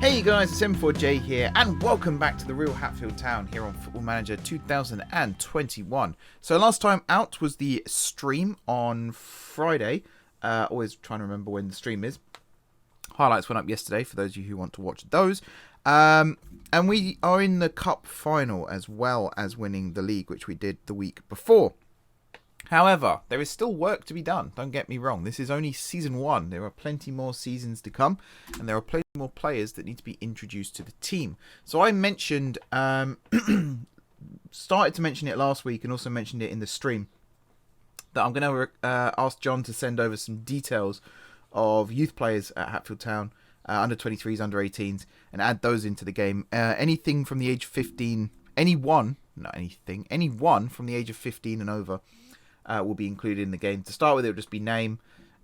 Hey guys, it's M4J here, and welcome back to the Real Hatfield Town here on Football Manager 2021. So last time out was the stream on Friday. Always trying to remember when the stream is. Highlights went up yesterday for those of you who want to watch those. And we are in the cup final as well as winning the league, which we did the week before. However, there is still work to be done. Don't get me wrong. This is only season 1. There are plenty more seasons to come, and there are plenty more players that need to be introduced to the team. So I mentioned, started to mention it last week and also mentioned it in the stream, that I'm going to ask John to send over some details of youth players at Hatfield Town, under 23s, under 18s, and add those into the game. Anything from the age of 15, anyone from the age of 15 and over will be included in the game. To start with, it will just be name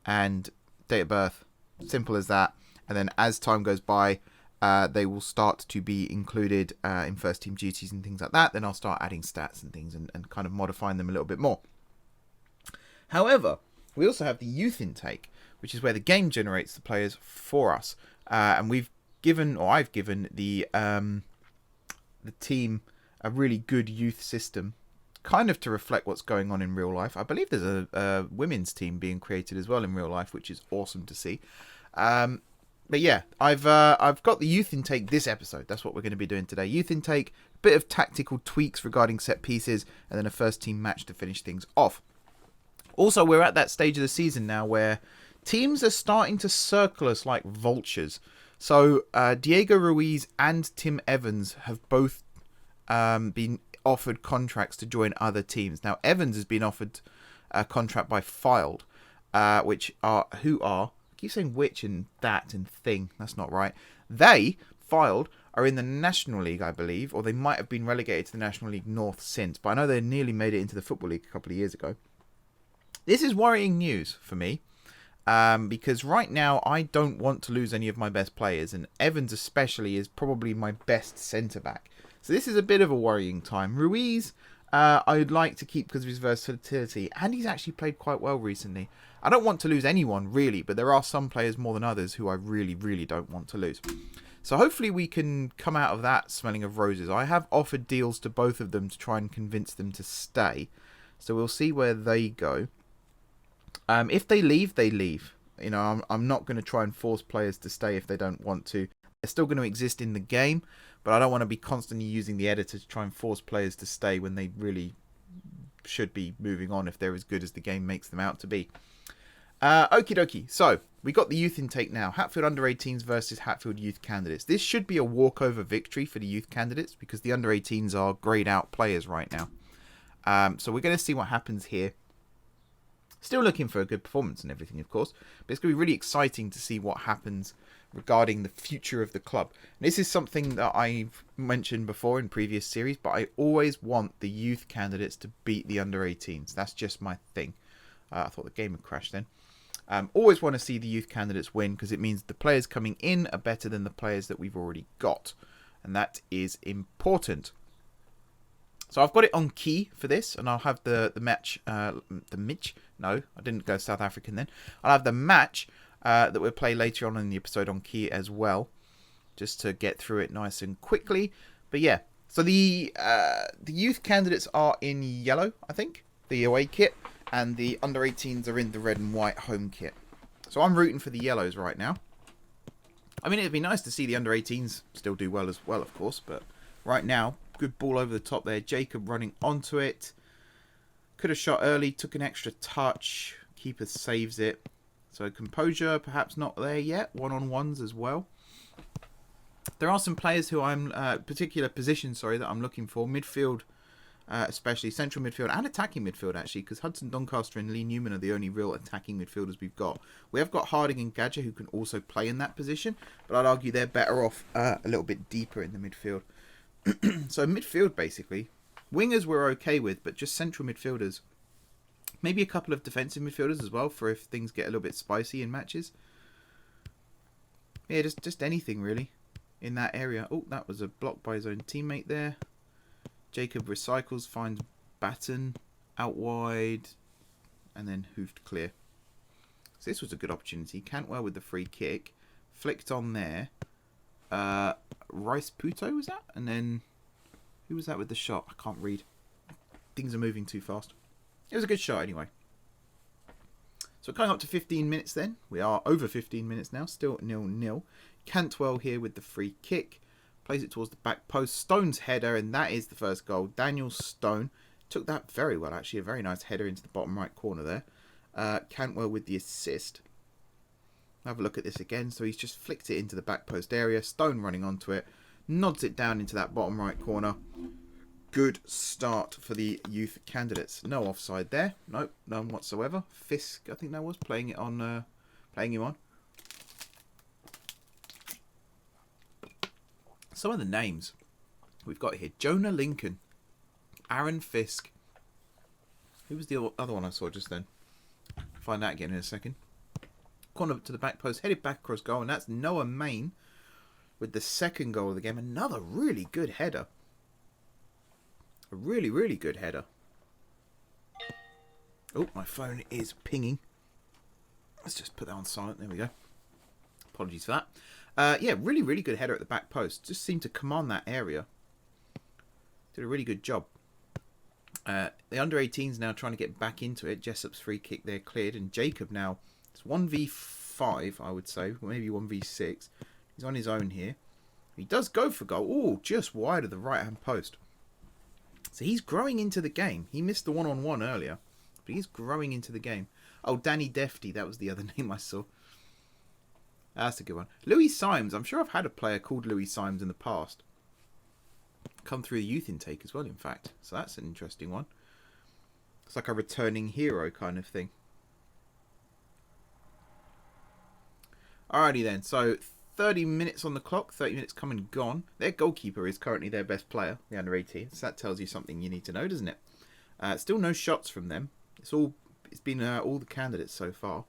and date of birth. Simple as that. And then as time goes by, they will start to be included in first team duties and things like that. Then I'll start adding stats and things and kind of modifying them a little bit more. However, we also have the youth intake, which is where the game generates the players for us. And I've given the team a really good youth system, kind of to reflect what's going on in real life. I believe there's a women's team being created as well in real life, which is awesome to see. But yeah, I've got the youth intake this episode. That's what we're going to be doing today. Youth intake, a bit of tactical tweaks regarding set pieces, and then a first team match to finish things off. Also, we're at that stage of the season now where teams are starting to circle us like vultures. So Diego Ruiz and Tim Evans have both been offered contracts to join other teams. Now, Evans has been offered a contract by Filed, I keep saying which and that and thing. That's not right. They, Filed, are in the National League, I believe, or they might have been relegated to the National League North since, but I know they nearly made it into the Football League a couple of years ago. This is worrying news for me, because right now I don't want to lose any of my best players, and Evans especially is probably my best centre-back. So this is a bit of a worrying time. Ruiz, I'd like to keep because of his versatility, and he's actually played quite well recently. I don't want to lose anyone, really, but there are some players more than others who I really, really don't want to lose. So hopefully we can come out of that smelling of roses. I have offered deals to both of them to try and convince them to stay. So we'll see where they go. If they leave, they leave. You know, I'm not going to try and force players to stay if they don't want to. They're still going to exist in the game, but I don't want to be constantly using the editor to try and force players to stay when they really should be moving on if they're as good as the game makes them out to be. Okie dokie. So, we got the youth intake now. Hatfield under-18s versus Hatfield youth candidates. This should be a walkover victory for the youth candidates because the under-18s are greyed out players right now. So we're going to see what happens here. Still looking for a good performance and everything, of course. But it's going to be really exciting to see what happens regarding the future of the club. And this is something that I've mentioned before in previous series, but I always want the youth candidates to beat the under-18s. That's just my thing. I thought the game had crashed then. Always want to see the youth candidates win because it means the players coming in are better than the players that we've already got. And that is important. So I've got it on key for this, and I'll have the match, no, I didn't go South African then. I'll have the match that we'll play later on in the episode on key as well, just to get through it nice and quickly. But yeah, so the youth candidates are in yellow, I think, the away kit, and the under-18s are in the red and white home kit. So I'm rooting for the yellows right now. I mean, it'd be nice to see the under-18s still do well as well, of course, but right now, good ball over the top there. Jacob running onto it. Could have shot early, took an extra touch. Keeper saves it. So composure, perhaps not there yet. One-on-ones as well. There are some players who I'm, particular positions, that I'm looking for. Midfield, especially central midfield and attacking midfield, actually, because Hudson Doncaster and Lee Newman are the only real attacking midfielders we've got. We have got Harding and Gadger who can also play in that position, but I'd argue they're better off a little bit deeper in the midfield. So midfield, basically. Wingers we're okay with, but just central midfielders. Maybe a couple of defensive midfielders as well for if things get a little bit spicy in matches. Yeah, just anything really in that area. Oh, that was a block by his own teammate there. Jacob recycles, finds Batten out wide, and then hoofed clear. So this was a good opportunity. Cantwell with the free kick. Flicked on there. Rice Puto was that? And then who was that with the shot? I can't read. Things are moving too fast. It was a good shot anyway. So coming up to 15 minutes then. We are over 15 minutes now. Still 0-0. Cantwell here with the free kick. Plays it towards the back post. Stone's header, and that is the first goal. Daniel Stone took that very well, actually. A very nice header into the bottom right corner there. Cantwell with the assist. Have a look at this again. So he's just flicked it into the back post area. Stone running onto it. Nods it down into that bottom right corner. Good start for the youth candidates. No offside there. Nope, none whatsoever. Fisk, I think that was, playing him on. Some of the names we've got here. Jonah Lincoln. Aaron Fisk. Who was the other one I saw just then? Find that again in a second. Corner to the back post. Headed back across goal. And that's Noah Main with the second goal of the game. Another really good header. A really, really good header. Oh, my phone is pinging. Let's just put that on silent. There we go. Apologies for that. Yeah, really, really good header at the back post. Just seemed to command that area. Did a really good job. The under-18s now trying to get back into it. Jessup's free kick there cleared. And Jacob now, it's 1v5, I would say. Maybe 1v6. He's on his own here. He does go for goal. Oh, just wide of the right-hand post. So he's growing into the game. He missed the one-on-one earlier. But he's growing into the game. Oh, Danny Defty. That was the other name I saw. That's a good one. Louis Symes. I'm sure I've had a player called Louis Symes in the past. Come through the youth intake as well, in fact. So that's an interesting one. It's like a returning hero kind of thing. Alrighty then. So 30 minutes on the clock. 30 minutes come and gone. Their goalkeeper is currently their best player, the under-18. So that tells you something you need to know, doesn't it? Still no shots from them. It's been all the candidates so far.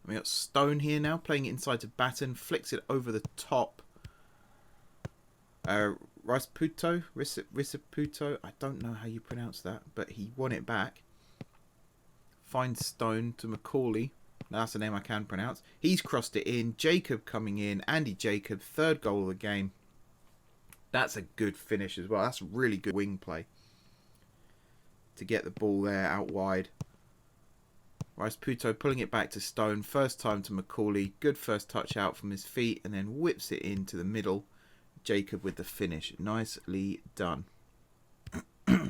And we got Stone here now, playing it inside to Batten. Flicks it over the top. Risiputo, I don't know how you pronounce that, but he won it back. Finds Stone to Macaulay. Now that's the name I can pronounce. He's crossed it in. Jacob coming in. Andy Jacob, third goal of the game. That's a good finish as well. That's really good wing play. To get the ball there out wide. Risiputo pulling it back to Stone. First time to Macaulay. Good first touch out from his feet. And then whips it into the middle. Jacob with the finish. Nicely done. That's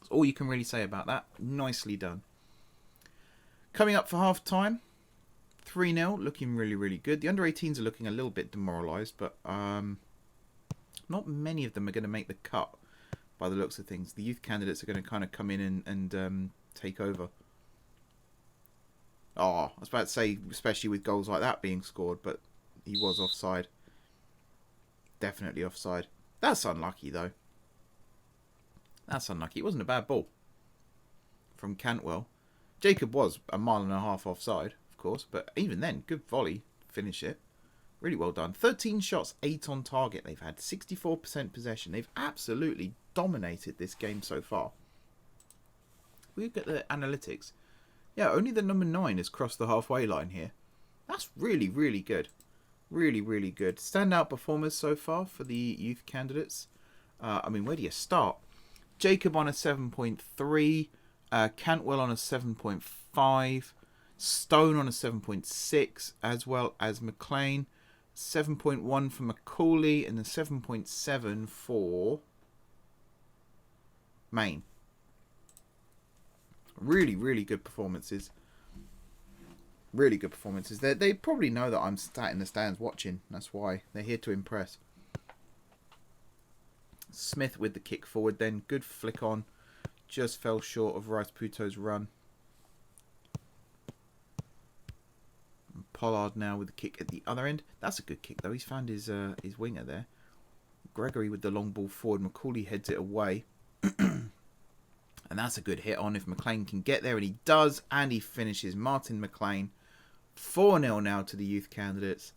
all you can really say about that. Nicely done. Coming up for half time. 3-0. Looking really, really good. The under-18s are looking a little bit demoralised. But not many of them are going to make the cut by the looks of things. The youth candidates are going to kind of come in and take over. Oh, I was about to say, especially with goals like that being scored. But he was offside. Definitely offside. That's unlucky, though. That's unlucky. It wasn't a bad ball from Cantwell. Jacob was a mile and a half offside, of course. But even then, good volley. Finish it. Really well done. 13 shots, 8 on target they've had. 64% possession. They've absolutely dominated this game so far. We look at the analytics. Yeah, only the number 9 has crossed the halfway line here. That's really, really good. Really, really good. Standout performers so far for the youth candidates. I mean, where do you start? Jacob on a 7.3. Cantwell on a 7.5. Stone on a 7.6. As well as McLean. 7.1 for Macaulay. And a 7.7 for Main. Really, really good performances. Really good performances. They probably know that I'm sat in the stands watching. That's why. They're here to impress. Smith with the kick forward then. Good flick on. Just fell short of Risiputo's run. And Pollard now with the kick at the other end. That's a good kick though. He's found his winger there. Gregory with the long ball forward. Macaulay heads it away. And that's a good hit on if McLean can get there. And he does. And he finishes. Martin McLean. 4-0 now to the youth candidates.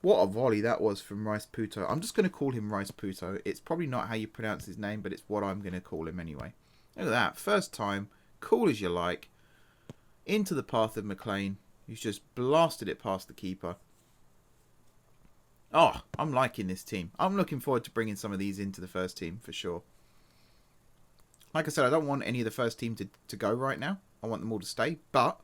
What a volley that was from Risiputo. I'm just going to call him Risiputo. It's probably not how you pronounce his name, but it's what I'm going to call him anyway. Look at that. First time. Cool as you like. Into the path of McLean. who's just blasted it past the keeper. Oh, I'm liking this team. I'm looking forward to bringing some of these into the first team for sure. Like I said, I don't want any of the first team to go right now. I want them all to stay. But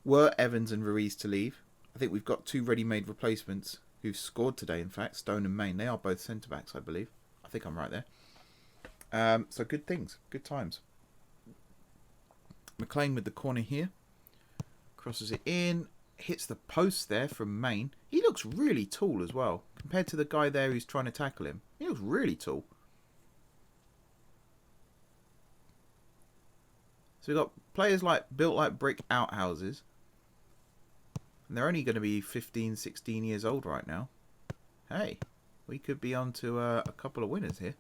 were Evans and Ruiz to leave, I think we've got 2 ready-made replacements who've scored today, in fact. Stone and Main. They are both centre-backs, I believe. I think I'm right there. So good things. Good times. McLean with the corner here. Crosses it in. Hits the post there from Main. He looks really tall as well. Compared to the guy there who's trying to tackle him. He looks really tall. So we've got players built like brick outhouses. And they're only going to be 15, 16 years old right now. Hey, we could be on to a couple of winners here.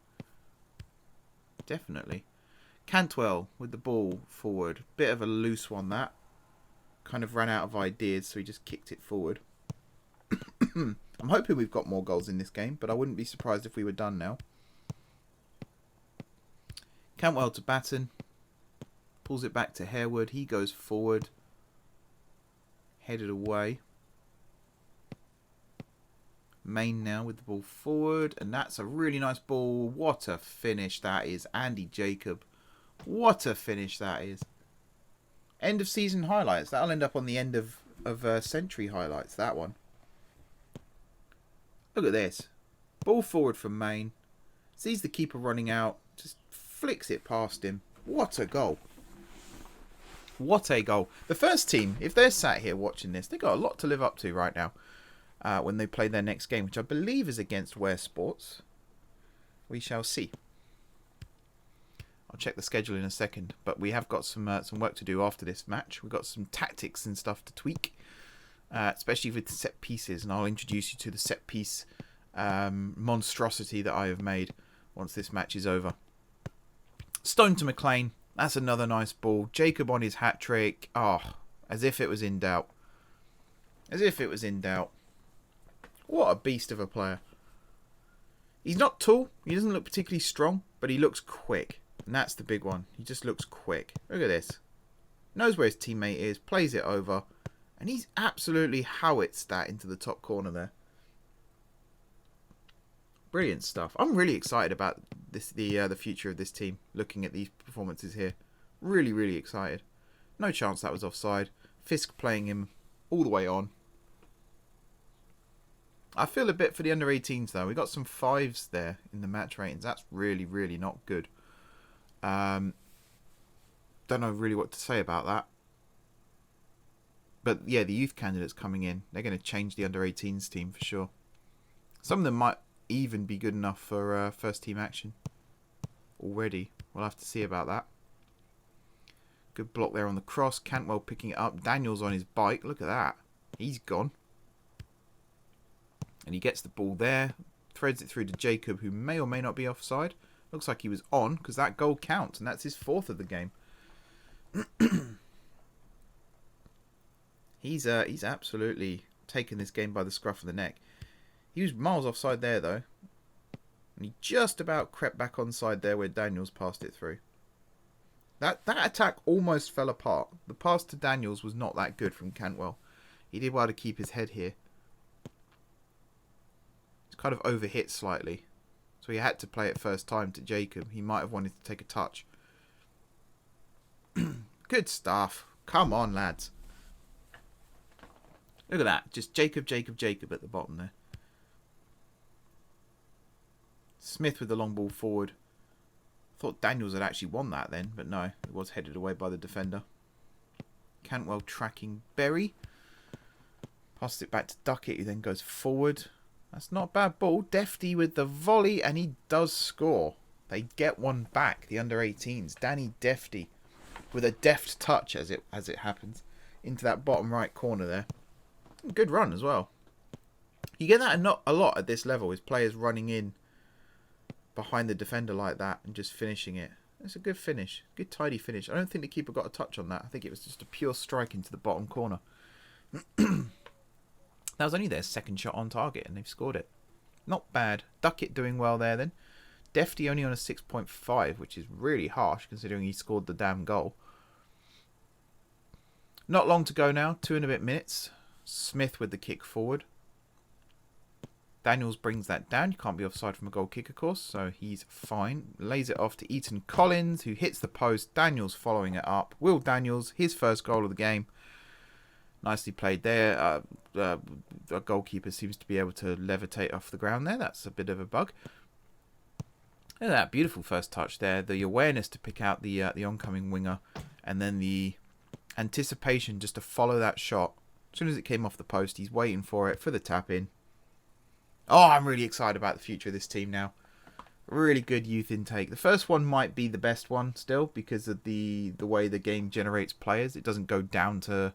Definitely. Cantwell with the ball forward. Bit of a loose one, that. Kind of ran out of ideas, so he just kicked it forward. I'm hoping we've got more goals in this game, but I wouldn't be surprised if we were done now. Cantwell to Batten. Pulls it back to Harewood. He goes forward. Headed away. Main now with the ball forward. And that's a really nice ball. What a finish that is. Andy Jacob. What a finish that is. End of season highlights. That'll end up on the end of century highlights, that one. Look at this. Ball forward from Main. Sees the keeper running out. Just flicks it past him. What a goal. What a goal. The first team, if they're sat here watching this, they've got a lot to live up to right now when they play their next game, which I believe is against Ware Sports. We shall see. I'll check the schedule in a second, but we have got some work to do after this match. We've got some tactics and stuff to tweak, especially with set pieces, and I'll introduce you to the set piece monstrosity that I have made once this match is over. Stone to McLean. That's another nice ball. Jacob on his hat-trick. Oh, as if it was in doubt. As if it was in doubt. What a beast of a player. He's not tall. He doesn't look particularly strong, but he looks quick. And that's the big one. He just looks quick. Look at this. Knows where his teammate is. Plays it over. And he's absolutely howitzed that into the top corner there. Brilliant stuff. I'm really excited about the future of this team. Looking at these performances here, really, really excited. No chance that was offside. Fisk playing him all the way on. I feel a bit for the under-18s though. We got some 5s there in the match ratings. That's really, really not good. Don't know really what to say about that. But yeah, the youth candidates coming in, they're going to change the under-18s team for sure. Some of them might even be good enough for first team action already. We'll have to see about that. Good block there on the cross. Cantwell picking it up. Daniels on his bike. Look at that. He's gone. And he gets the ball there. Threads it through to Jacob, who may or may not be offside. Looks like he was on, because that goal counts, and that's his 4th of the game. He's absolutely taken this game by the scruff of the neck. He was miles offside there, though. And he just about crept back onside there where Daniels passed it through. That attack almost fell apart. The pass to Daniels was not that good from Cantwell. He did well to keep his head here. It's kind of overhit slightly. So he had to play it first time to Jacob. He might have wanted to take a touch. Good stuff. Come on, lads. Look at that. Just Jacob at the bottom there. Smith with the long ball forward. Thought Daniels had actually won that then, but no. It was headed away by the defender. Cantwell tracking Berry. Passes it back to Duckett, who then goes forward. That's not a bad ball. Defty with the volley, and he does score. They get one back, the under-18s. Danny Defty with a deft touch, as it happens, into that bottom right corner there. Good run as well. You get that not a lot at this level, is players running in behind the defender like that and just finishing it. It's a good finish. Good tidy finish. I don't think the keeper got a touch on that. I think it was just a pure strike into the bottom corner. That was only their second shot on target and they've scored it. Not bad. Duckett doing well there then. Defty only on a 6.5, which is really harsh considering he scored the damn goal. Not long to go now, 2 and a bit minutes. Smith with the kick forward. Daniels brings that down. You can't be offside from a goal kick, of course, so he's fine. Lays it off to Eaton Collins, who hits the post. Daniels following it up. Will Daniels, his first goal of the game. Nicely played there. A goalkeeper seems to be able to levitate off the ground there. That's a bit of a bug. Look at that beautiful first touch there. The awareness to pick out the oncoming winger, and then the anticipation just to follow that shot. As soon as it came off the post, he's waiting for it for the tap in. Oh, I'm really excited about the future of this team now. Really good youth intake. The first one might be the best one still because of the way the game generates players. It doesn't go down to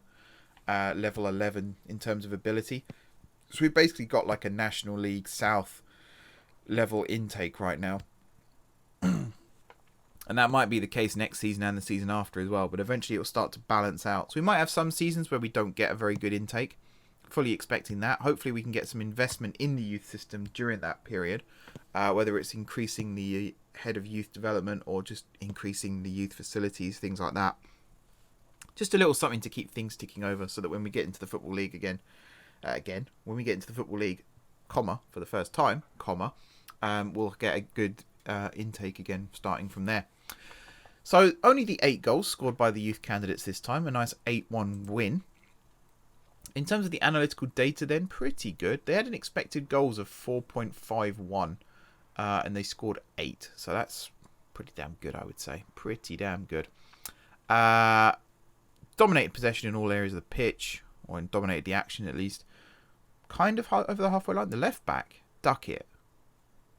level 11 in terms of ability. So we've basically got like a National League South level intake right now. And that might be the case next season and the season after as well. But eventually it will start to balance out. So we might have some seasons where we don't get a very good intake. Fully expecting that. Hopefully we can get some investment in the youth system during that period. Whether it's increasing the head of youth development or just increasing the youth facilities, things like that. Just a little something to keep things ticking over so that when we get into the Football League when we get into the Football League, for the first time, we'll get a good intake again starting from there. So only the 8 goals scored by the youth candidates this time. A nice 8-1 win. In terms of the analytical data then, pretty good. They had an expected goals of 4.51 and they scored 8. So that's pretty damn good, I would say. Pretty damn good. Dominated possession in all areas of the pitch, or dominated the action at least. Kind of over the halfway line. The left back, Duckett.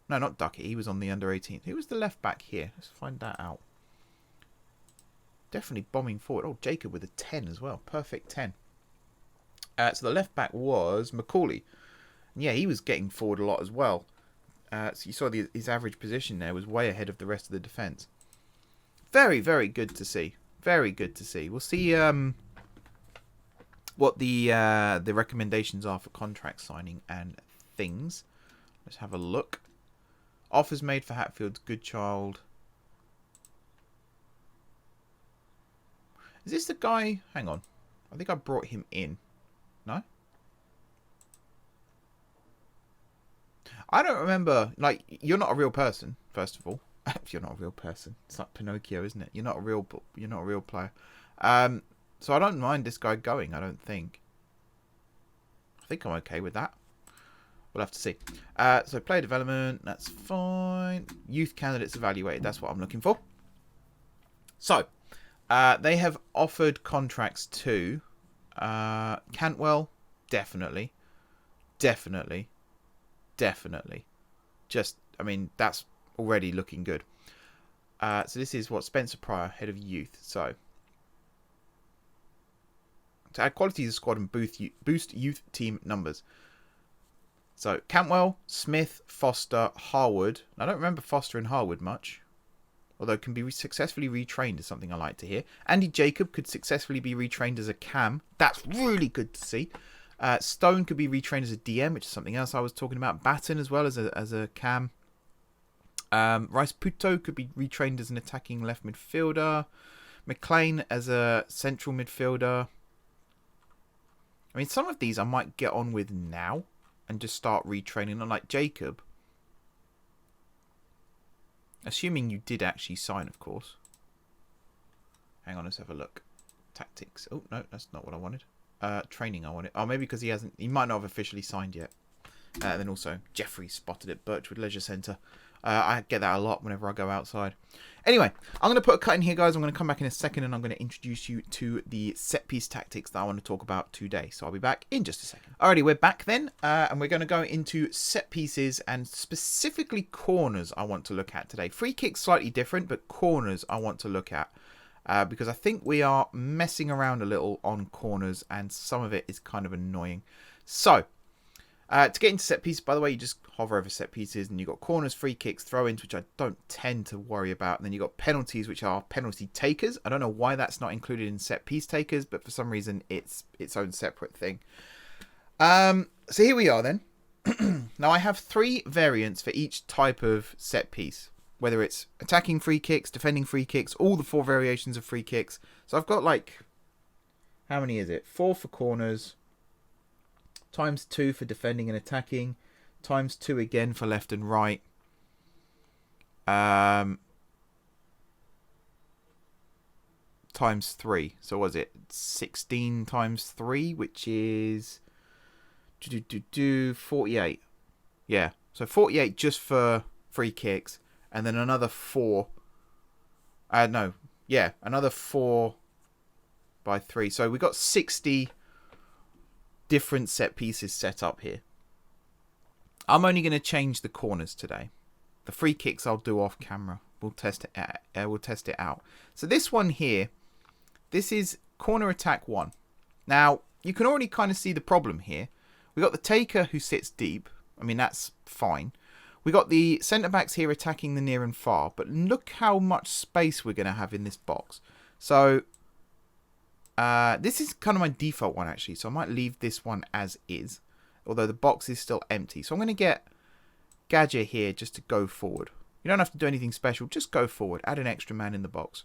No, not Duckett. He was on the under 18. Who was the left back here? Let's find that out. Definitely bombing forward. Oh, Jacob with a 10 as well. Perfect 10. So the left back was Macaulay. And yeah, he was getting forward a lot as well. So you saw his average position there was way ahead of the rest of the defence. Very, very good to see. Very good to see. We'll see what the recommendations are for contract signing and things. Let's have a look. Offers made for Hatfield's good child. Is this the guy? Hang on. I think I brought him in. No? I don't remember. Like, you're not a real person, first of all. If you're not a real person. It's like Pinocchio, isn't it? You're not a real player. So I don't mind this guy going, I don't think. I think I'm okay with that. We'll have to see. So player development, that's fine. Youth candidates evaluated, that's what I'm looking for. So, they have offered contracts to Cantwell, definitely. Just, I mean, that's already looking good. So this is what Spencer Pryor, head of youth. So, to add quality to the squad and boost youth team numbers. So, Cantwell, Smith, Foster, Harwood. I don't remember Foster and Harwood much. Although can be successfully retrained is something I like to hear. Andy Jacob could successfully be retrained as a cam. That's really good to see. Stone could be retrained as a DM, which is something else I was talking about. Batten as well as a cam. Rice Puto could be retrained as an attacking left midfielder. McLean as a central midfielder. I mean, some of these I might get on with now and just start retraining on, like Jacob. Assuming you did actually sign, of course. Hang on, let's have a look. Tactics. Oh, no, that's not what I wanted. Training I wanted. Oh, maybe because he might not have officially signed yet. And then also, Jeffrey spotted at Birchwood Leisure Centre. I get that a lot whenever I go outside. Anyway, I'm going to put a cut in here, guys. I'm going to come back in a second and I'm going to introduce you to the set-piece tactics that I want to talk about today. So I'll be back in just a second. Alrighty, we're back then. And we're going to go into set pieces and specifically corners I want to look at today. Free kicks slightly different, but corners I want to look at. Because I think we are messing around a little on corners and some of it is kind of annoying. So, to get into set pieces, by the way, you just hover over set pieces and you've got corners, free kicks, throw-ins, which I don't tend to worry about. And then you've got penalties, which are penalty takers. I don't know why that's not included in set piece takers, but for some reason it's its own separate thing. So here we are then. Now I have 3 variants for each type of set piece. Whether it's attacking free kicks, defending free kicks, all the 4 variations of free kicks. So I've got like How many is it? 4 for corners, times 2 for defending and attacking, times 2 again for left and right. Times 3. So was it 16 times 3, which is 48. Yeah. So 48 just for free kicks, and then another 4. Another 4 by 3. So we got 60 different set pieces set up here. I'm only going to change the corners today. The free kicks I'll do off camera. We'll test it out. So this one here, this is corner attack 1. Now, you can already kind of see the problem here. We got the taker who sits deep. I mean, that's fine. We got the centre-backs here attacking the near and far. But look how much space we're going to have in this box. So, this is kind of my default one, actually. So I might leave this one as is. Although the box is still empty. So I'm going to get Gadget here just to go forward. You don't have to do anything special. Just go forward. Add an extra man in the box.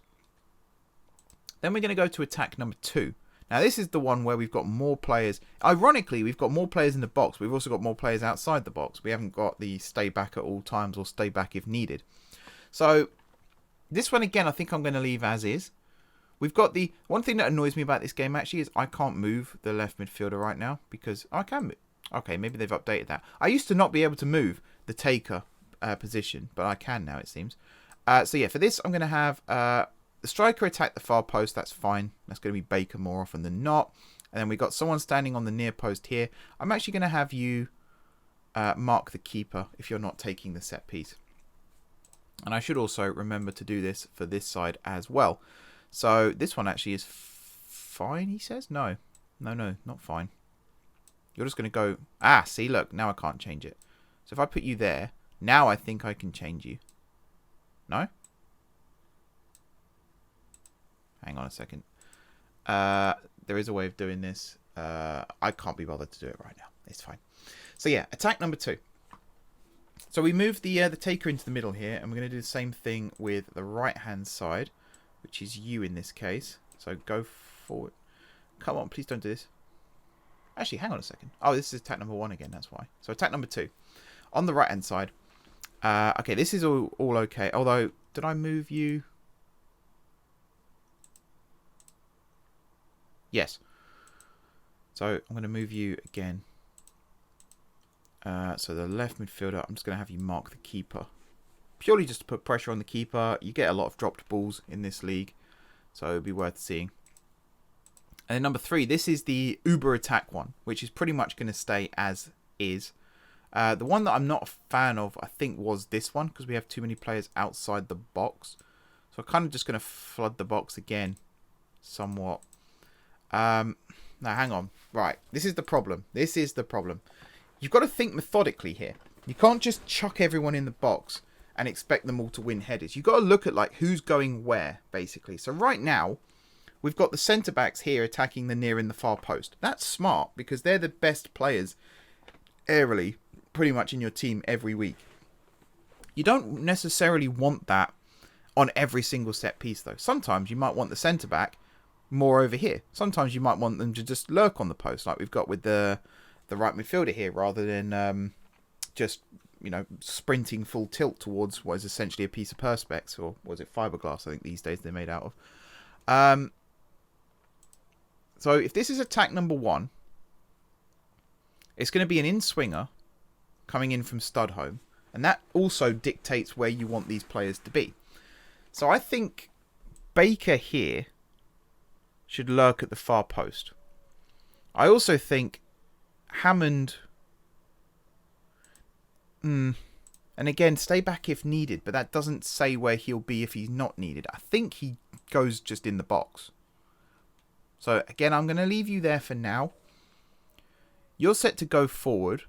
Then we're going to go to attack number 2. Now, this is the one where we've got more players. Ironically, we've got more players in the box. We've also got more players outside the box. We haven't got the stay back at all times or stay back if needed. So, this one, again, I think I'm going to leave as is. We've got the... One thing that annoys me about this game, actually, is I can't move the left midfielder right now. Because I can move. Okay, maybe they've updated that. I used to not be able to move the taker position. But I can now, it seems. So, yeah, for this, I'm going to have... the striker attack the far post, that's fine. That's going to be Baker more often than not. And then we got someone standing on the near post here. I'm actually going to have you mark the keeper if you're not taking the set piece. And I should also remember to do this for this side as well. So this one actually is fine, he says? No, not fine. You're just going to go... Ah, see, look, now I can't change it. So if I put you there, now I think I can change you. No? Hang on a second. There is a way of doing this. I can't be bothered to do it right now. It's fine. So yeah, attack number 2. So we move the taker into the middle here, and we're going to do the same thing with the right-hand side, which is you in this case. So go forward. Come on, please don't do this. Actually, hang on a second. Oh, this is attack number 1 again. That's why. So attack number 2. On the right-hand side. Okay, this is all okay. Although, did I move you... Yes. So I'm going to move you again. So the left midfielder, I'm just going to have you mark the keeper. Purely just to put pressure on the keeper. You get a lot of dropped balls in this league. So it'll be worth seeing. And then number 3, this is the Uber attack one, which is pretty much going to stay as is. The one that I'm not a fan of, I think, was this one, because we have too many players outside the box. So I'm kind of just going to flood the box again, somewhat. Now, hang on. Right, this is the problem. This is the problem. You've got to think methodically here. You can't just chuck everyone in the box and expect them all to win headers. You've got to look at like who's going where, basically. So right now, we've got the centre-backs here attacking the near and the far post. That's smart, because they're the best players aerially, pretty much in your team every week. You don't necessarily want that on every single set piece, though. Sometimes you might want the centre-back more over here. Sometimes you might want them to just lurk on the post, like we've got with the right midfielder here, rather than just, you know, sprinting full tilt towards what is essentially a piece of perspex, or was it fiberglass? I think these days they're made out of. So if this is attack number 1, it's going to be an in-swinger coming in from Studholme, and that also dictates where you want these players to be. So I think Baker here should lurk at the far post. I also think Hammond... and again, stay back if needed, but that doesn't say where he'll be if he's not needed. I think he goes just in the box. So again, I'm going to leave you there for now. You're set to go forward.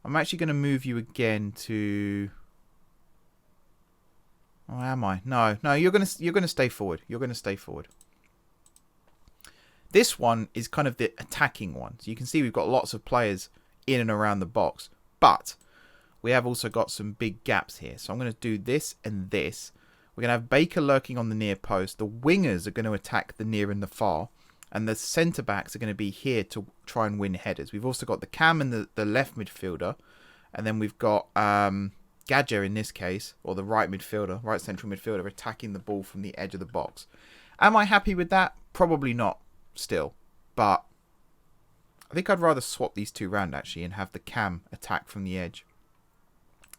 I'm actually going to move you again to... Oh, am I? No, you're going to stay forward. You're going to stay forward. This one is kind of the attacking one. So you can see we've got lots of players in and around the box. But we have also got some big gaps here. So I'm going to do this and this. We're going to have Baker lurking on the near post. The wingers are going to attack the near and the far. And the centre-backs are going to be here to try and win headers. We've also got the Cam and the left midfielder. And then we've got Gadger in this case, or the right central midfielder, attacking the ball from the edge of the box. Am I happy with that? Probably not still. But I think I'd rather swap these two round, actually, and have the Cam attack from the edge.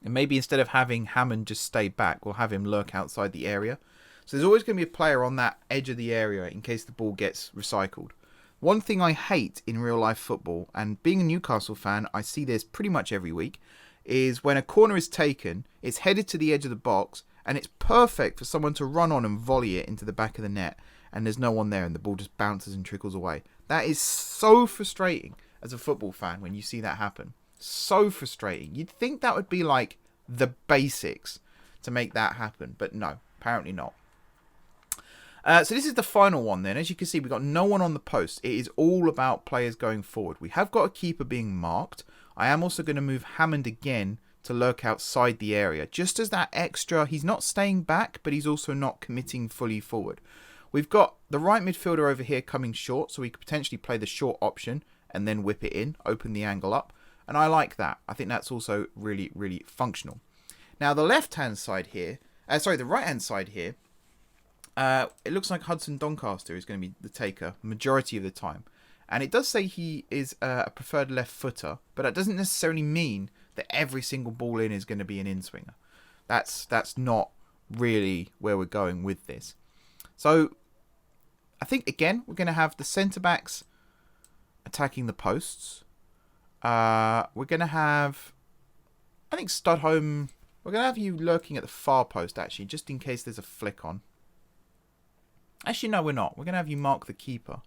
And maybe instead of having Hammond just stay back, we'll have him lurk outside the area. So there's always going to be a player on that edge of the area in case the ball gets recycled. One thing I hate in real life football, and being a Newcastle fan, I see this pretty much every week, is when a corner is taken, it's headed to the edge of the box, and it's perfect for someone to run on and volley it into the back of the net, and there's no one there, and the ball just bounces and trickles away. That is so frustrating as a football fan when you see that happen. So frustrating. You'd think that would be like the basics to make that happen, but no, apparently not. So this is the final one then. As you can see, we've got no one on the post. It is all about players going forward. We have got a keeper being marked. I am also going to move Hammond again to lurk outside the area. Just as that extra, he's not staying back, but he's also not committing fully forward. We've got the right midfielder over here coming short, so we could potentially play the short option and then whip it in, open the angle up. And I like that. I think that's also really, really functional. Now, the left-hand side here, the right-hand side here, it looks like Hudson Doncaster is going to be the taker majority of the time. And it does say he is a preferred left footer, but that doesn't necessarily mean that every single ball in is going to be an in-swinger. That's not really where we're going with this. So I think, again, we're going to have the centre-backs attacking the posts. We're going to have, I think, Studholm, we're going to have you lurking at the far post, actually, just in case there's a flick on. Actually, no, we're not. We're going to have you mark the keeper.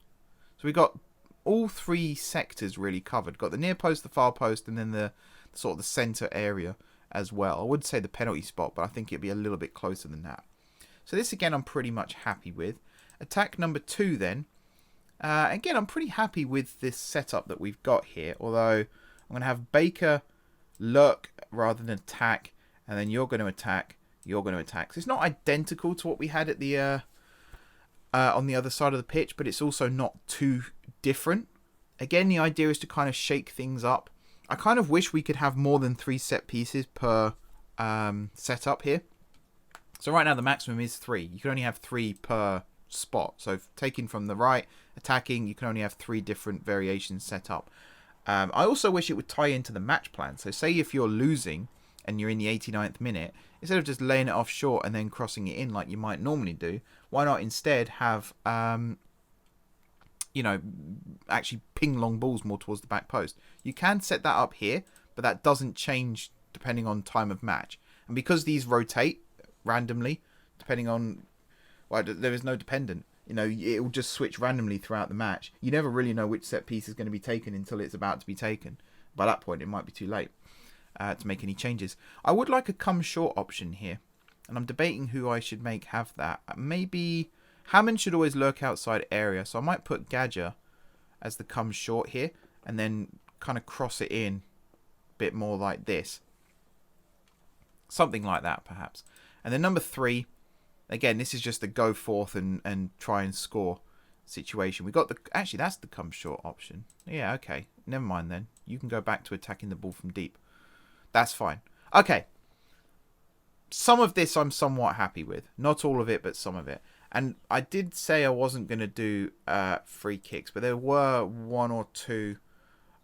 So we've got all three sectors really covered. Got the near post, the far post, and then the sort of the centre area as well. I would say the penalty spot, but I think it'd be a little bit closer than that. So this, again, I'm pretty much happy with. Attack number 2, then. Again, I'm pretty happy with this setup that we've got here. Although, I'm going to have Baker lurk rather than attack. And then you're going to attack. You're going to attack. So it's not identical to what we had at the on the other side of the pitch, but it's also not too different. Again, the idea is to kind of shake things up. I kind of wish we could have more than 3 set pieces per setup here. So right now the maximum is 3. You can only have 3 per spot. So taking from the right, attacking, you can only have 3 different variations set up. I also wish it would tie into the match plan. So say if you're losing and you're in the 89th minute, instead of just laying it off short and then crossing it in like you might normally do, why not instead have, actually ping long balls more towards the back post? You can set that up here, but that doesn't change depending on time of match. And because these rotate randomly, depending on, well, there is no dependent. It will just switch randomly throughout the match. You never really know which set piece is going to be taken until it's about to be taken. By that point, it might be too late to make any changes. I would like a come short option here, and I'm debating who I should make have that. Maybe Hammond should always lurk outside area, so I might put Gadger as the come short here, and then kind of cross it in a bit more like this. Something like that, perhaps. And then number 3, again, this is just the go forth and try and score situation. We got the, actually, that's the come short option. Yeah, okay. Never mind then. You can go back to attacking the ball from deep. That's fine. Okay. Some of this I'm somewhat happy with. Not all of it, but some of it. And I did say I wasn't going to do free kicks, but there were 1 or 2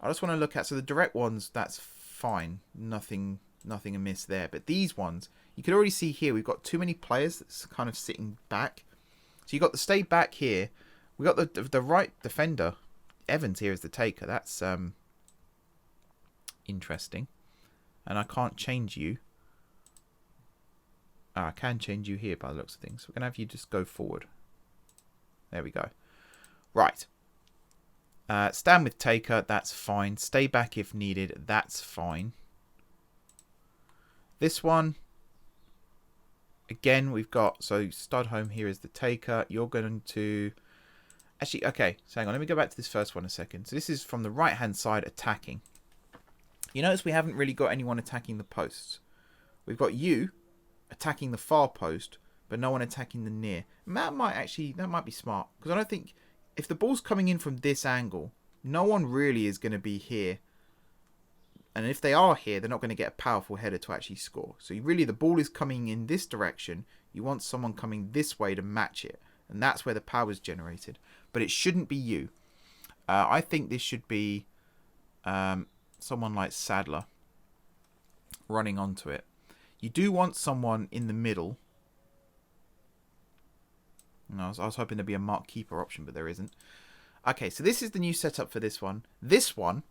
I just want to look at. So the direct ones, that's fine. Nothing amiss there. But these ones, you can already see here, we've got too many players that's kind of sitting back. So you've got the stay back here. We got the right defender. Evans here is the taker. That's interesting. And I can't change you. I can change you here by the looks of things. So we're going to have you just go forward. There we go. Right. Stand with taker. That's fine. Stay back if needed. That's fine. This one. Again, we've got, so Studholm here is the taker. You're going to, actually, okay, so hang on, let me go back to this first one a second. So this is from the right-hand side attacking. You notice we haven't really got anyone attacking the posts. We've got you attacking the far post, but no one attacking the near. And that might be smart, because I don't think if the ball's coming in from this angle, no one really is going to be here. And if they are here, they're not going to get a powerful header to actually score. So really, the ball is coming in this direction. You want someone coming this way to match it. And that's where the power is generated. But it shouldn't be you. I think this should be someone like Sadler running onto it. You do want someone in the middle. No, I was hoping there'd be a mark keeper option, but there isn't. Okay, so this is the new setup for this one. This one,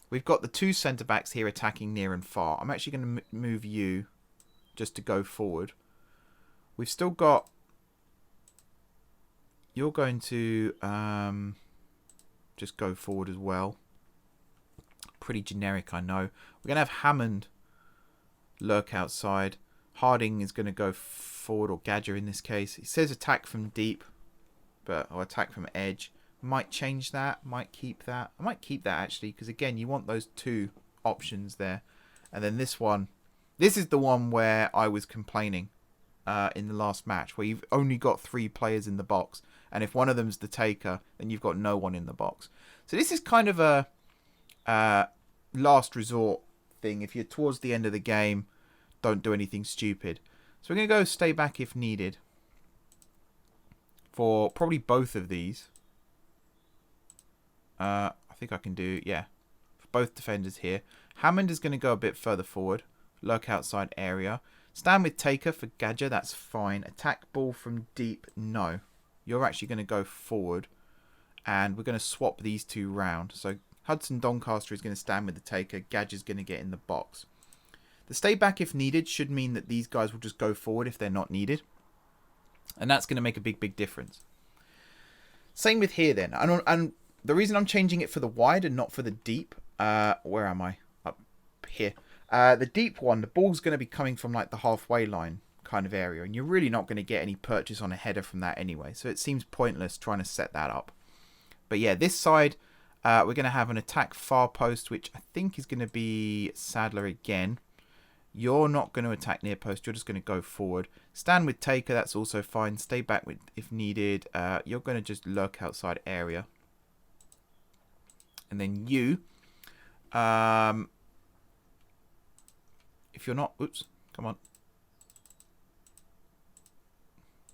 we've got the two centre-backs here attacking near and far. I'm actually going to move you just to go forward. We've still got... You're going to just go forward as well. Pretty generic, I know. We're going to have Hammond lurk outside. Harding is going to go forward, or Gadger in this case. It says attack from deep, or attack from edge. Might change that, might keep that. I might keep that actually, because again, you want those two options there. And then this one, this is the one where I was complaining in the last match, where you've only got 3 players in the box. And if one of them's the taker, then you've got no one in the box. So this is kind of a last resort thing. If you're towards the end of the game, don't do anything stupid. So we're going to go stay back if needed for probably both of these. I think I can do, yeah, for both defenders here. Hammond is going to go a bit further forward. Lurk outside area. Stand with taker for Gadger, that's fine. Attack ball from deep, no. You're actually going to go forward. And we're going to swap these two round. So Hudson Doncaster is going to stand with the taker. Gadger's going to get in the box. The stay back if needed should mean that these guys will just go forward if they're not needed. And that's going to make a big difference. Same with here then. And the reason I'm changing it for the wide and not for the deep, where am I? Up here. The deep one, the ball's going to be coming from like the halfway line kind of area. And you're really not going to get any purchase on a header from that anyway. So it seems pointless trying to set that up. But yeah, this side, we're going to have an attack far post, which I think is going to be Sadler again. You're not going to attack near post. You're just going to go forward. Stand with taker. That's also fine. Stay back with if needed. You're going to just lurk outside area. And then you, if you're not, oops, come on.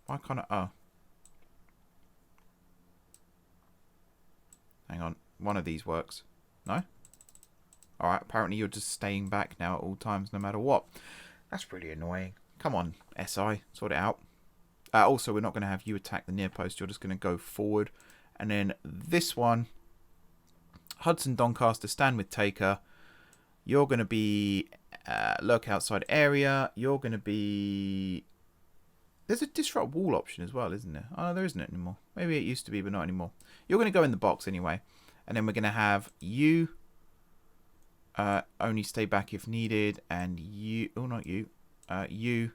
Why can't I, oh. Hang on, one of these works. No? Alright, apparently you're just staying back now at all times, no matter what. That's really annoying. Come on, SI, sort it out. Also, we're not going to have you attack the near post. You're just going to go forward. And then this one, Hudson Doncaster, stand with taker. You're going to be lurk outside area. You're going to be... There's a disrupt wall option as well, isn't there? Oh, no, there isn't it anymore. Maybe it used to be, but not anymore. You're going to go in the box anyway. And then we're going to have you... only stay back if needed, and you, oh not you, you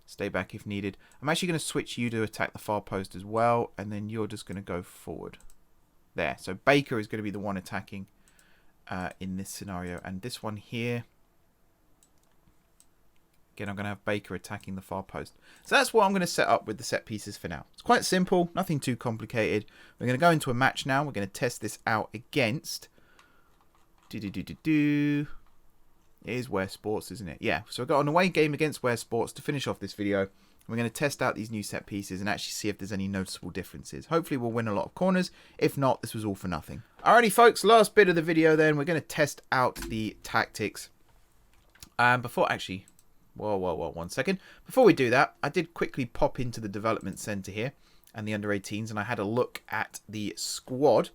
stay back if needed. I'm actually going to switch you to attack the far post as well, and then you're just going to go forward. There, so Baker is going to be the one attacking in this scenario, and this one here, again, I'm going to have Baker attacking the far post. So that's what I'm going to set up with the set pieces for now. It's quite simple, nothing too complicated. We're going to go into a match now. We're going to test this out against... It is Ware Sports, isn't it? Yeah, so we've got an away game against Ware Sports to finish off this video. We're going to test out these new set pieces and actually see if there's any noticeable differences. Hopefully we'll win a lot of corners. If not, this was all for nothing. Alrighty folks, last bit of the video then. We're going to test out the tactics. Before, actually, whoa, 1 second. Before we do that, I did quickly pop into the development centre here and the under-18s, and I had a look at the squad.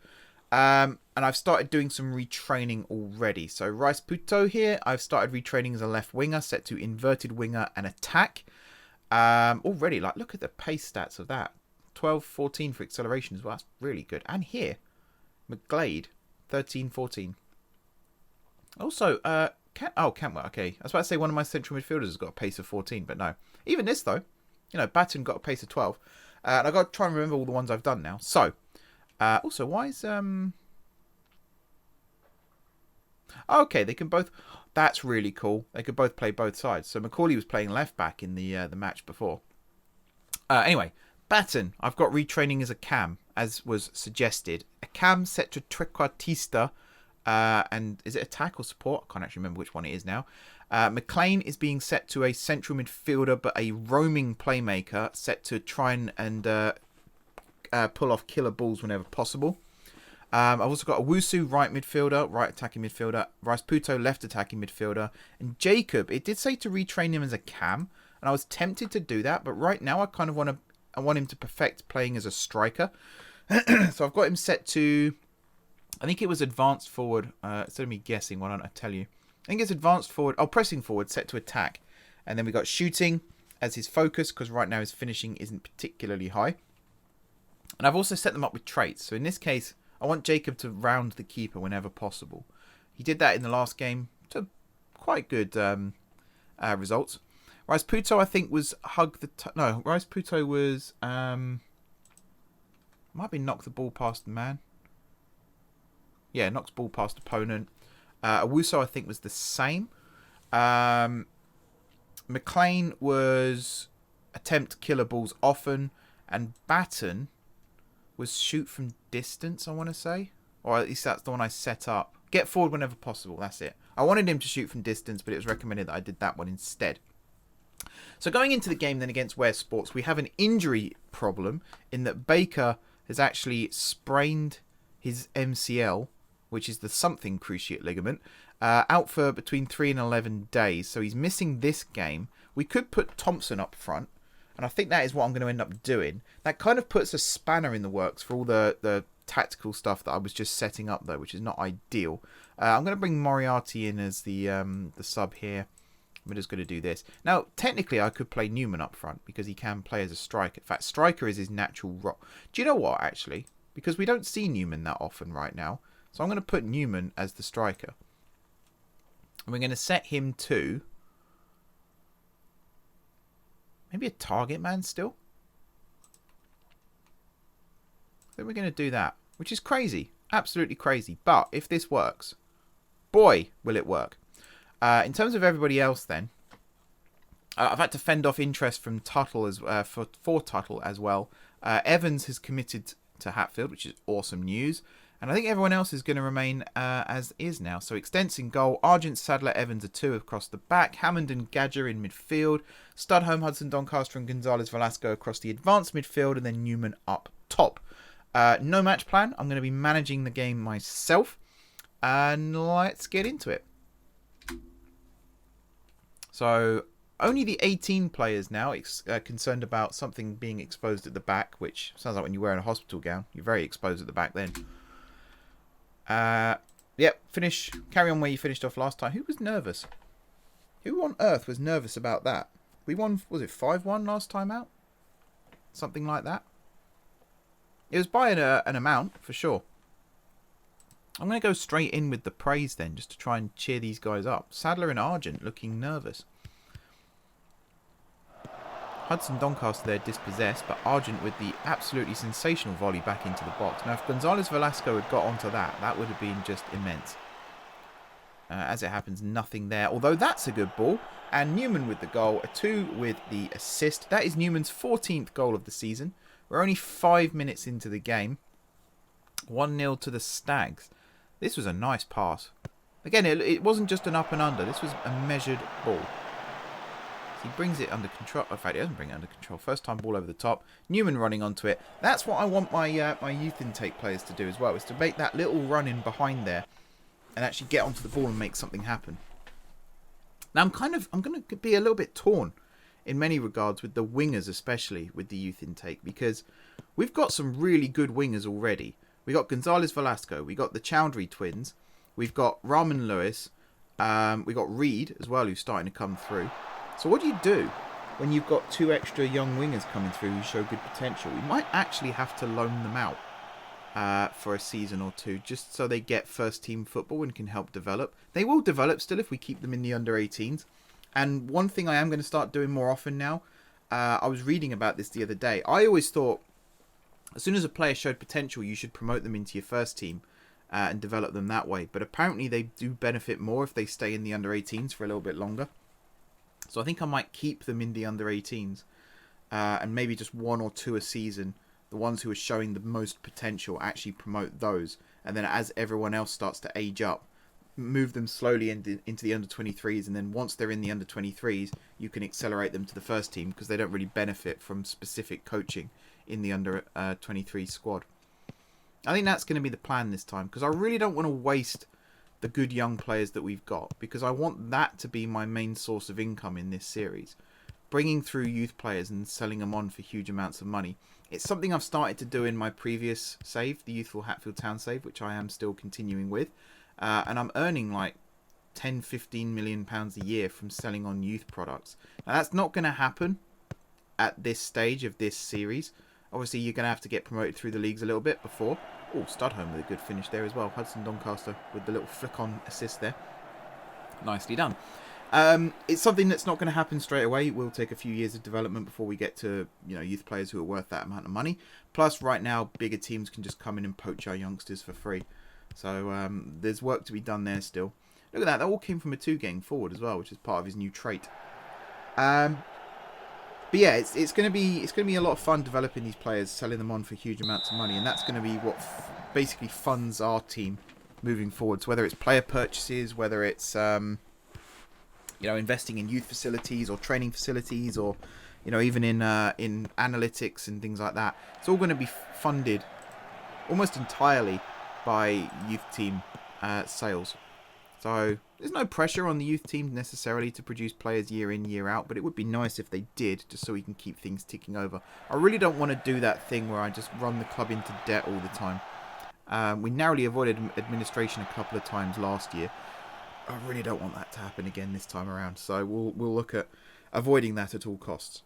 And I've started doing some retraining already. So Rice Puto here, I've started retraining as a left winger, set to inverted winger and attack. Already, like, look at the pace stats of that. 12, 14 for acceleration as well. That's really good. And here, McGlade, 13, 14. Also, Cantwell, okay. I was about to say one of my central midfielders has got a pace of 14, but no. Even this, though, you know, Batten got a pace of 12. And I've got to try and remember all the ones I've done now. So, also, why is... Okay, they can both... That's really cool. They could both play both sides. So Macaulay was playing left back in the match before. Anyway, Batten, I've got retraining as a cam, as was suggested. A cam set to trequartista, and is it attack or support? I can't actually remember which one it is now. McLean is being set to a central midfielder, but a roaming playmaker, set to try and pull off killer balls whenever possible. I've also got Owusu, right midfielder, right attacking midfielder. Rasputo, left attacking midfielder. And Jacob, it did say to retrain him as a cam, and I was tempted to do that, but right now I want him to perfect playing as a striker. So I've got him set to, I think it was advanced forward. Instead of me guessing, why don't I tell you? I think it's advanced forward. Oh, pressing forward, set to attack. And then we got shooting as his focus, because right now his finishing isn't particularly high. And I've also set them up with traits. So in this case, I want Jacob to round the keeper whenever possible. He did that in the last game to quite good results. Rasputo, I think, was Rasputo was might be knock the ball past the man. Yeah, knocks ball past opponent. Owusu, I think, was the same. McLean was attempt killer balls often, and Batten was shoot from distance, I want to say. Or at least that's the one I set up. Get forward whenever possible, that's it. I wanted him to shoot from distance, but it was recommended that I did that one instead. So going into the game then against Ware Sports, we have an injury problem in that Baker has actually sprained his MCL, which is the something cruciate ligament, out for between 3 and 11 days. So he's missing this game. We could put Thompson up front, and I think that is what I'm going to end up doing. That kind of puts a spanner in the works for all the tactical stuff that I was just setting up, though, which is not ideal. I'm going to bring Moriarty in as the sub here. We're just going to do this. Now, technically, I could play Newman up front because he can play as a striker. In fact, striker is his natural role. Do you know what, actually? Because we don't see Newman that often right now. So I'm going to put Newman as the striker. And we're going to set him to maybe a target man still. I think we're going to do that, which is crazy. Absolutely crazy. But if this works, boy, will it work. In terms of everybody else then, I've had to fend off interest from Tuttle for Tuttle as well. Evans has committed to Hatfield, which is awesome news. And I think everyone else is going to remain as is now. So Extents in goal, Argent, Sadler, Evans are 2 across the back, Hammond and Gadger in midfield, Studholme, Hudson, Doncaster and Gonzalez Velasco across the advanced midfield, and then Newman up top. No match plan. I'm going to be managing the game myself. And let's get into it. So only the 18 players now concerned about something being exposed at the back, which sounds like when you're wearing a hospital gown. You're very exposed at the back then. Yep, carry on where you finished off last time. Who was nervous? Who on earth was nervous about that? We won, was it 5-1 last time out? Something like that. It was by an amount, for sure. I'm going to go straight in with the praise then, just to try and cheer these guys up. Sadler and Argent looking nervous. Hudson Doncaster there dispossessed, but Argent with the absolutely sensational volley back into the box. Now, if Gonzalez Velasco had got onto that, that would have been just immense. As it happens, nothing there. Although that's a good ball. And Newman with the goal, a 2 with the assist. That is Newman's 14th goal of the season. We're only 5 minutes into the game. 1-0 to the Stags. This was a nice pass. Again, it wasn't just an up and under. This was a measured ball. He brings it under control. In fact, he doesn't bring it under control. First time ball over the top. Newman running onto it. That's what I want my my youth intake players to do as well, is to make that little run in behind there and actually get onto the ball and make something happen. Now, I'm going to be a little bit torn in many regards with the wingers, especially with the youth intake, because we've got some really good wingers already. We got Gonzalez Velasco. We got the Chowdhury twins. We've got Rahman Lewis. We got Reed as well, who's starting to come through. So what do you do when you've got 2 extra young wingers coming through who show good potential? We might actually have to loan them out for a season or 2, just so they get first team football and can help develop. They will develop still if we keep them in the under 18s. And one thing I am going to start doing more often now, I was reading about this the other day. I always thought as soon as a player showed potential, you should promote them into your first team and develop them that way. But apparently they do benefit more if they stay in the under 18s for a little bit longer. So I think I might keep them in the under 18s and maybe just 1 or 2 a season, the ones who are showing the most potential, actually promote those. And then as everyone else starts to age up, move them slowly into the under-23s. And then once they're in the under-23s, you can accelerate them to the first team, because they don't really benefit from specific coaching in the under-23 squad. I think that's going to be the plan this time, because I really don't want to waste the good young players that we've got, because I want that to be my main source of income in this series. Bringing through youth players and selling them on for huge amounts of money. It's something I've started to do in my previous save, the Youthful Hatfield Town save, which I am still continuing with. And I'm earning like 10-15 million pounds a year from selling on youth products. Now that's not going to happen at this stage of this series. Obviously, you're going to have to get promoted through the leagues a little bit before. Oh, Studholme with a good finish there as well. Hudson Doncaster with the little flick-on assist there. Nicely done. It's something that's not going to happen straight away. It will take a few years of development before we get to, youth players who are worth that amount of money. Plus, right now, bigger teams can just come in and poach our youngsters for free. So there's work to be done there still. Look at that. That all came from a 2 getting forward as well, which is part of his new trait. But yeah, it's going to be a lot of fun developing these players, selling them on for huge amounts of money, and that's going to be what basically funds our team moving forward. So whether it's player purchases, whether it's investing in youth facilities or training facilities, or even in analytics and things like that, it's all going to be funded almost entirely by youth team sales. So there's no pressure on the youth team necessarily to produce players year in, year out, but it would be nice if they did, just so we can keep things ticking over. I really don't want to do that thing where I just run the club into debt all the time. We narrowly avoided administration a couple of times last year. I really don't want that to happen again this time around, so we'll look at avoiding that at all costs,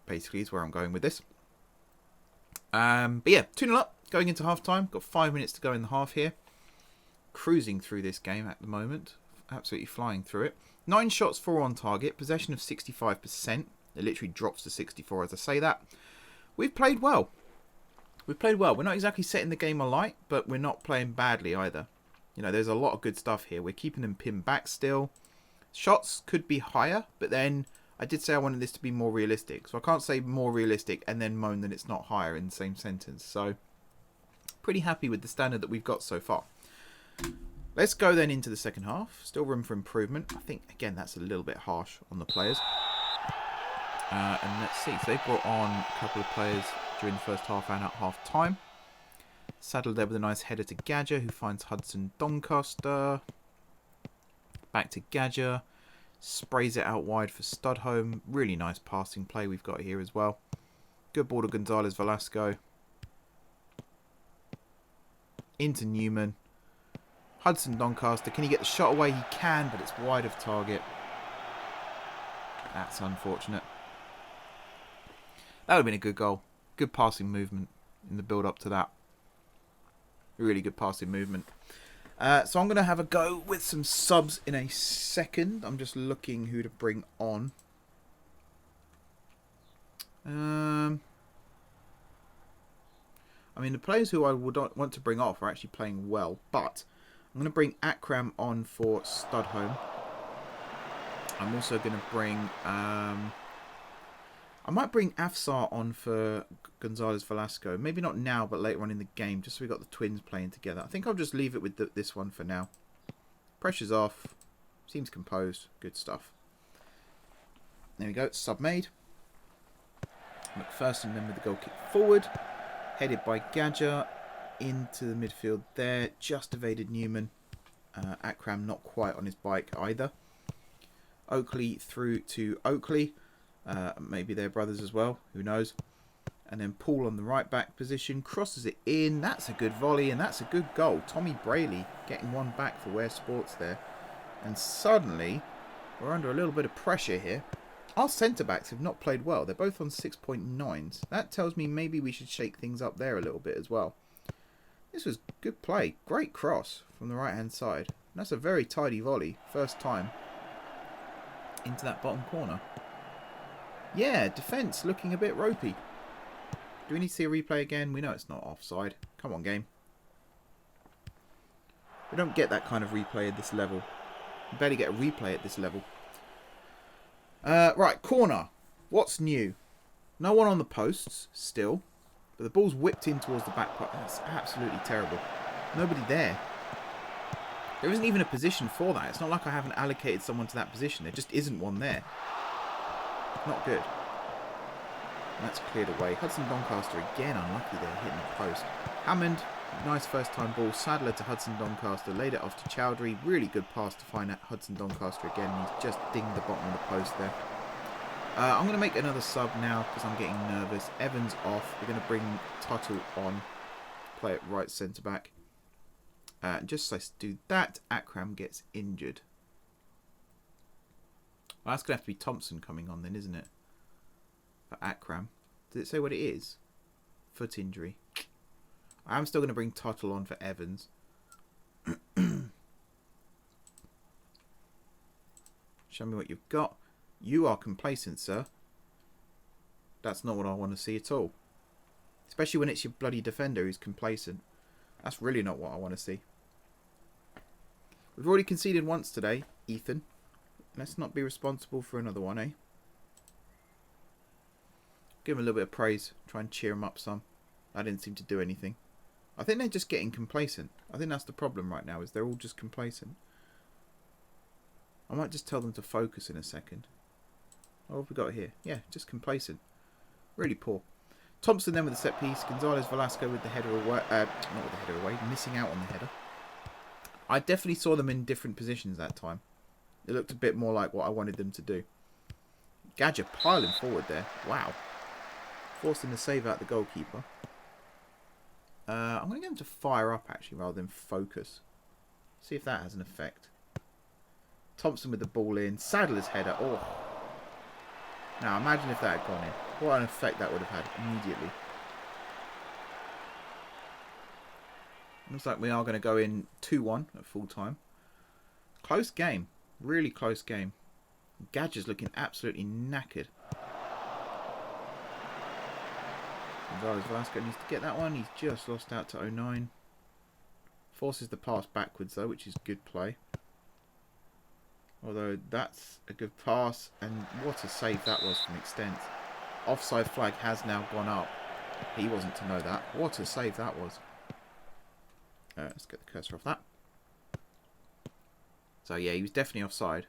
basically, is where I'm going with this. But yeah, 2-0 up, going into half-time. Got 5 minutes to go in the half here. Cruising through this game at the moment. Absolutely flying through it. 9 shots, 4 on target. Possession of 65%. It literally drops to 64 as I say that. We've played well. We're not exactly setting the game alight, but we're not playing badly either. There's a lot of good stuff here. We're keeping them pinned back still. Shots could be higher, but then I did say I wanted this to be more realistic. So I can't say more realistic and then moan that it's not higher in the same sentence. So pretty happy with the standard that we've got so far. Let's go then into the second half. Still room for improvement. I think, again, that's a little bit harsh on the players. And let's see. So they brought on a couple of players during the first half and at half time. Saddled there with a nice header to Gadger, who finds Hudson Doncaster. Back to Gadger. Sprays it out wide for Studholme. Really nice passing play we've got here as well. Good ball to Gonzalez Velasco. Into Newman. Hudson Doncaster, can he get the shot away? He can, but it's wide of target. That's unfortunate. That would have been a good goal. Good passing movement in the build-up to that. Really good passing movement. So I'm going to have a go with some subs in a second. I'm just looking who to bring on. The players who I would want to bring off are actually playing well, but I'm going to bring Akram on for Studholme. I'm also going to bring... I might bring Afsar on for Gonzalez Velasco. Maybe not now, but later on in the game, just so we got the twins playing together. I think I'll just leave it with this one for now. Pressure's off. Seems composed. Good stuff. There we go. Sub made. McPherson then with the goal kick forward. Headed by Gadger. Into the midfield there. Just evaded Newman. Akram not quite on his bike either. Oakley through to Oakley. Maybe they're brothers as well. Who knows? And then Paul on the right back position. Crosses it in. That's a good volley and that's a good goal. Tommy Brayley getting one back for Ware Sports there. And suddenly we're under a little bit of pressure here. Our centre-backs have not played well. They're both on 6.9s. That tells me maybe we should shake things up there a little bit as well. This was good play. Great cross from the right-hand side. And that's a very tidy volley. First time into that bottom corner. Yeah, defence looking a bit ropey. Do we need to see a replay again? We know it's not offside. Come on, game. We don't get that kind of replay at this level. We barely get a replay at this level. Right, corner. What's new? No one on the posts still. But the ball's whipped in towards the back post. That's absolutely terrible. Nobody there. There isn't even a position for that. It's not like I haven't allocated someone to that position. There just isn't one there. Not good. And that's cleared away. Hudson Doncaster again unlucky there, hitting the post. Hammond, nice first time ball. Sadler to Hudson Doncaster. Laid it off to Chowdhury. Really good pass to find Hudson Doncaster again. He's just dinged the bottom of the post there. I'm going to make another sub now because I'm getting nervous. Evans off. We're going to bring Tuttle on. Play it right centre back. Just so I do that, Akram gets injured. Well, that's going to have to be Thompson coming on then, isn't it? For Akram. Does it say what it is? Foot injury. I'm still going to bring Tuttle on for Evans. Show me what you've got. You are complacent, sir. That's not what I want to see at all. Especially when it's your bloody defender who's complacent. That's really not what I want to see. We've already conceded once today, Ethan. Let's not be responsible for another one, eh? Give him a little bit of praise. Try and cheer him up some. That didn't seem to do anything. I think they're just getting complacent. I think that's the problem right now, is they're all just complacent. I might just tell them to focus in a second. What have we got here? Yeah, just complacent. Really poor. Thompson then with the set piece. Gonzalez Velasco with the header away. Not with the header away. Missing out on the header. I definitely saw them in different positions that time. It looked a bit more like what I wanted them to do. Gadger piling forward there. Wow. Forcing the save out the goalkeeper. I'm going to get him to fire up actually rather than focus. See if that has an effect. Thompson with the ball in. Sadler's header. Oh. Now imagine if that had gone in. What an effect that would have had immediately. Looks like we are going to go in 2-1 at full time. Close game. Really close game. Gadger's looking absolutely knackered. Gonzalez Velasco needs to get that one. He's just lost out to 09. Forces the pass backwards though, which is good play. Although that's a good pass. And what a save that was from extent. Offside flag has now gone up. He wasn't to know that. What a save that was. Let's get the cursor off that. So yeah, he was definitely offside.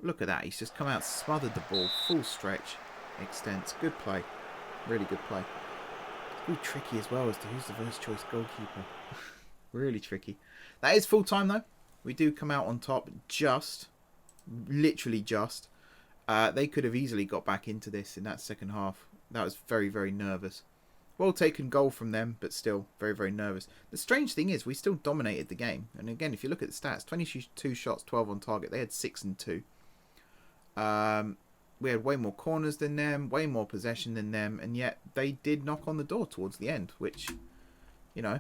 Look at that. He's just come out, smothered the ball. Full stretch. Extents. Good play. Really good play. Ooh, tricky as well as to who's the first choice goalkeeper. Really tricky. That is full time though. We do come out on top just. Literally just. They could have easily got back into this in that second half. That was very, very nervous. Well taken goal from them, but still very, very nervous. The strange thing is we still dominated the game. And again, if you look at the stats, 22 shots, 12 on target. They had 6 and 2. We had way more corners than them, way more possession than them, and yet they did knock on the door towards the end, which, you know,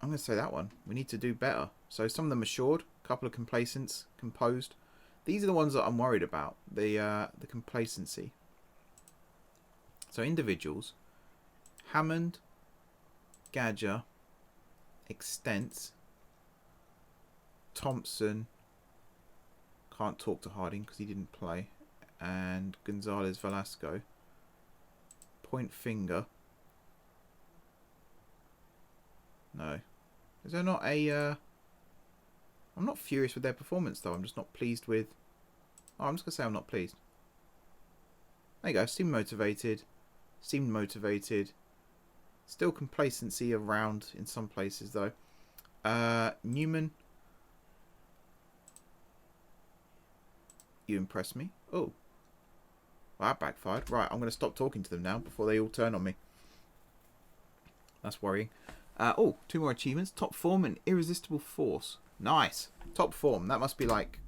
I'm going to say that one. We need to do better. So some of them assured, a couple of complacents, composed. These are the ones that I'm worried about, the complacency. So individuals, Hammond, Gadger, Extents, Thompson, can't talk to Harding because he didn't play, and Gonzalez Velasco, point finger. No. Is there not a... I'm not furious with their performance though, I'm just not pleased with... Oh, I'm just going to say I'm not pleased. There you go, seemed motivated. Seemed motivated. Still complacency around in some places though. Newman. You impress me. Oh. Well, that backfired. Right, I'm going to stop talking to them now before they all turn on me. That's worrying. Oh, 2 more achievements. Top form and irresistible force. Nice. Top form. That must be like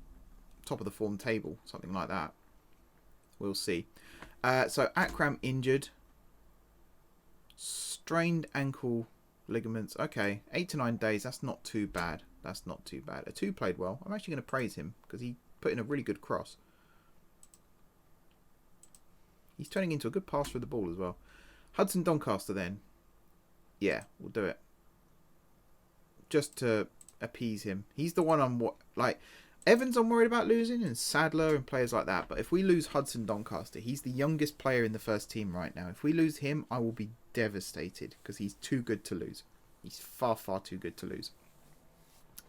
top of the form table. Something like that. We'll see. So, Akram injured. Strained ankle ligaments. Okay. 8 to 9 days. That's not too bad. That's not too bad. A 2 played well. I'm actually going to praise him because he put in a really good cross. He's turning into a good pass for the ball as well. Hudson Doncaster then. Yeah, we'll do it. Just to appease him. He's the one I'm like. Evans I'm worried about losing, and Sadler and players like that. But if we lose Hudson Doncaster, he's the youngest player in the first team right now. If we lose him, I will be devastated because he's too good to lose. He's far, far too good to lose.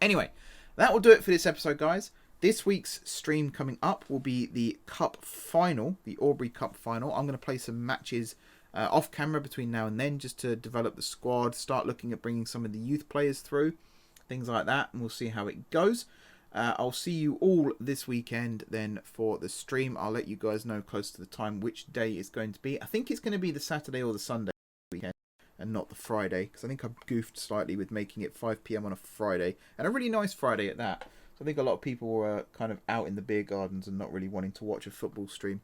Anyway, that will do it for this episode, guys. This week's stream coming up will be the Cup Final, the Aubrey Cup Final. I'm going to play some matches off camera between now and then just to develop the squad, start looking at bringing some of the youth players through, things like that, and we'll see how it goes. I'll see you all this weekend then for the stream. I'll let you guys know close to the time which day it's going to be. I think it's going to be the Saturday or the Sunday weekend and not the Friday, because I think I goofed slightly with making it 5 PM on a Friday, and a really nice Friday at that. So I think a lot of people were kind of out in the beer gardens and not really wanting to watch a football stream.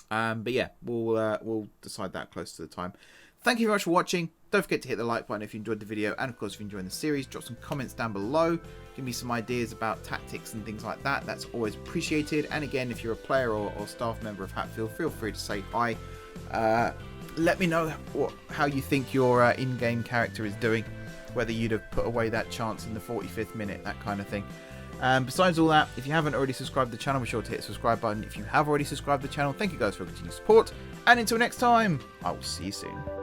But yeah, we'll decide that close to the time. Thank you very much for watching. Don't forget to hit the like button if you enjoyed the video, and of course if you're enjoying the series, drop some comments down below. Give me some ideas about tactics and things like that. That's always appreciated. And again, if you're a player or staff member of Hatfield, feel free to say hi. Let me know how you think your in-game character is doing, whether you'd have put away that chance in the 45th minute, that kind of thing. Besides all that, if you haven't already subscribed to the channel, be sure to hit the subscribe button. If you have already subscribed to the channel, thank you guys for your continued support. And until next time, I will see you soon.